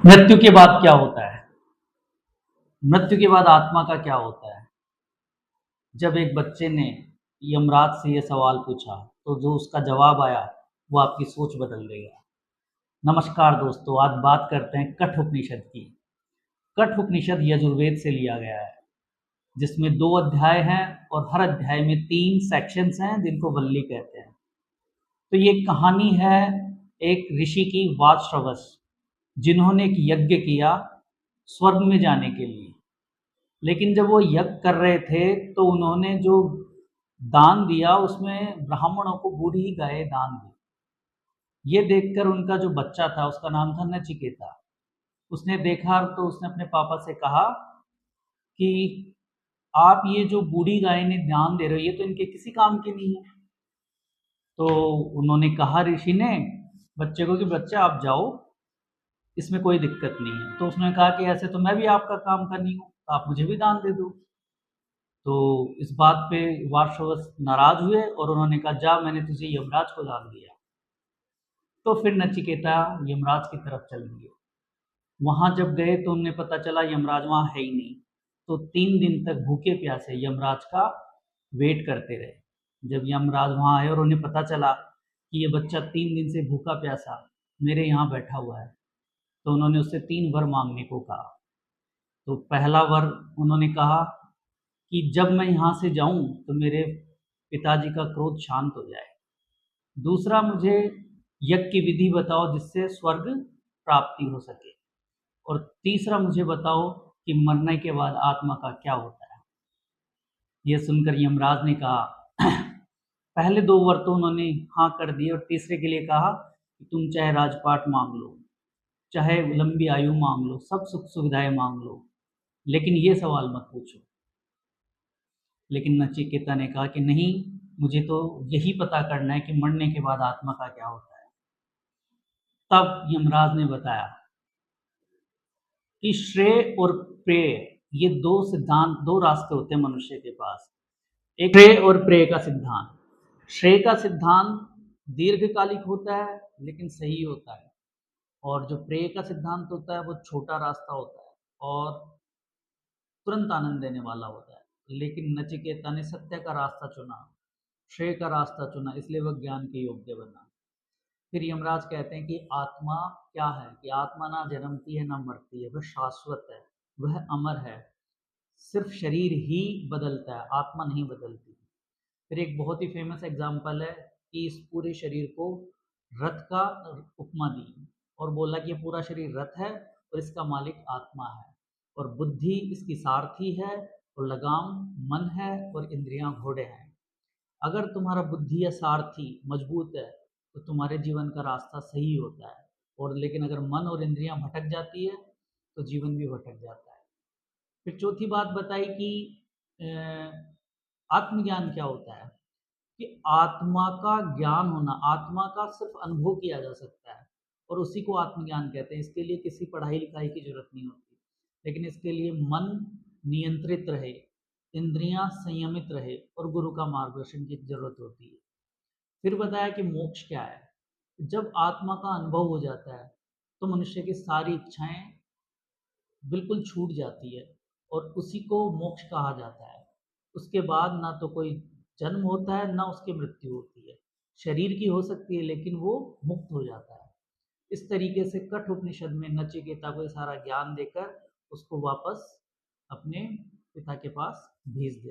मृत्यु के बाद क्या होता है? मृत्यु के बाद आत्मा का क्या होता है? जब एक बच्चे ने यमराज से ये सवाल पूछा, तो जो उसका जवाब आया, वो आपकी सोच बदल देगा। नमस्कार दोस्तों, आज बात करते हैं कठ उपनिषद की। कठ उपनिषद यजुर्वेद से लिया गया है, जिसमें 2 अध्याय हैं और हर अध्याय में 3 सेक्शंस हैं, जिनको वल्ली कहते हैं। तो ये कहानी है एक ऋषि की वातश्रवस, जिन्होंने एक यज्ञ किया स्वर्ग में जाने के लिए। लेकिन जब वो यज्ञ कर रहे थे तो उन्होंने जो दान दिया उसमें ब्राह्मणों को बूढ़ी गाय दान दी। ये देखकर उनका जो बच्चा था उसका नाम था नचिकेता। उसने देखा तो उसने अपने पापा से कहा कि आप ये जो बूढ़ी गाय ने दान दे रहे हो ये तो इनके किसी काम की नहीं है। तो उन्होंने कहा ऋषि ने बच्चे को कि बच्चा आप जाओ, इसमें कोई दिक्कत नहीं है। तो उसने कहा कि ऐसे तो मैं भी आपका काम करनी हूँ, आप मुझे भी दान दे दो। तो इस बात पे वारशवस नाराज हुए और उन्होंने कहा जा, मैंने तुझे यमराज को दान दिया। तो फिर नचिकेता यमराज की तरफ चल दिए। वहां जब गए तो उन्हें पता चला यमराज वहां है ही नहीं। तो 3 दिन तक भूखे प्यासे यमराज का वेट करते रहे। जब यमराज वहां आए और उन्हें पता चला कि ये बच्चा 3 दिन से भूखा प्यासा मेरे यहाँ बैठा हुआ है, तो उन्होंने उससे 3 वर मांगने को कहा। तो पहला वर उन्होंने कहा कि जब मैं यहाँ से जाऊं तो मेरे पिताजी का क्रोध शांत हो जाए। दूसरा, मुझे यज्ञ की विधि बताओ जिससे स्वर्ग प्राप्ति हो सके। और तीसरा, मुझे बताओ कि मरने के बाद आत्मा का क्या होता है। यह सुनकर यमराज ने कहा पहले 2 वर तो उन्होंने हाँ कर दिए और तीसरे के लिए कहा कि तुम चाहे राजपाट मांग लो, चाहे लंबी आयु मांग लो, सब सुख सुविधाएं मांग लो, लेकिन ये सवाल मत पूछो। लेकिन नचिकेता ने कहा कि नहीं, मुझे तो यही पता करना है कि मरने के बाद आत्मा का क्या होता है। तब यमराज ने बताया कि श्रेय और प्रेय, ये 2 रास्ते होते हैं मनुष्य के पास। एक श्रेय और प्रेय का सिद्धांत। श्रेय का सिद्धांत दीर्घकालिक होता है लेकिन सही होता है, और जो प्रेय का सिद्धांत होता है वो छोटा रास्ता होता है और तुरंत आनंद देने वाला होता है। लेकिन नचिकेता ने सत्य का रास्ता चुना, श्रेय का रास्ता चुना, इसलिए वह ज्ञान के योग्य बना। फिर यमराज कहते हैं कि आत्मा क्या है, कि आत्मा ना जन्मती है ना मरती है, वह शाश्वत है, वह अमर है, सिर्फ शरीर ही बदलता है, आत्मा नहीं बदलती। फिर एक बहुत ही फेमस एग्जाम्पल है कि इस पूरे शरीर को रथ का उपमा दी और बोला कि ये पूरा शरीर रथ है और इसका मालिक आत्मा है, और बुद्धि इसकी सारथी है, और लगाम मन है, और इंद्रियां घोड़े हैं। अगर तुम्हारा बुद्धि या सारथी मजबूत है तो तुम्हारे जीवन का रास्ता सही होता है, और लेकिन अगर मन और इंद्रियां भटक जाती है तो जीवन भी भटक जाता है। फिर चौथी बात बताई कि आत्मज्ञान क्या होता है, कि आत्मा का ज्ञान होना, आत्मा का सिर्फ अनुभव किया जा सकता है और उसी को आत्मज्ञान कहते हैं। इसके लिए किसी पढ़ाई लिखाई की जरूरत नहीं होती, लेकिन इसके लिए मन नियंत्रित रहे, इंद्रियां संयमित रहे और गुरु का मार्गदर्शन की जरूरत होती है। फिर बताया कि मोक्ष क्या है। जब आत्मा का अनुभव हो जाता है तो मनुष्य की सारी इच्छाएं बिल्कुल छूट जाती है और उसी को मोक्ष कहा जाता है। उसके बाद ना तो कोई जन्म होता है ना उसकी मृत्यु होती है। शरीर की हो सकती है लेकिन वो मुक्त हो जाता है। इस तरीके से कठ उपनिषद में नचिकेता को ये सारा ज्ञान देकर उसको वापस अपने पिता के पास भेज देता है।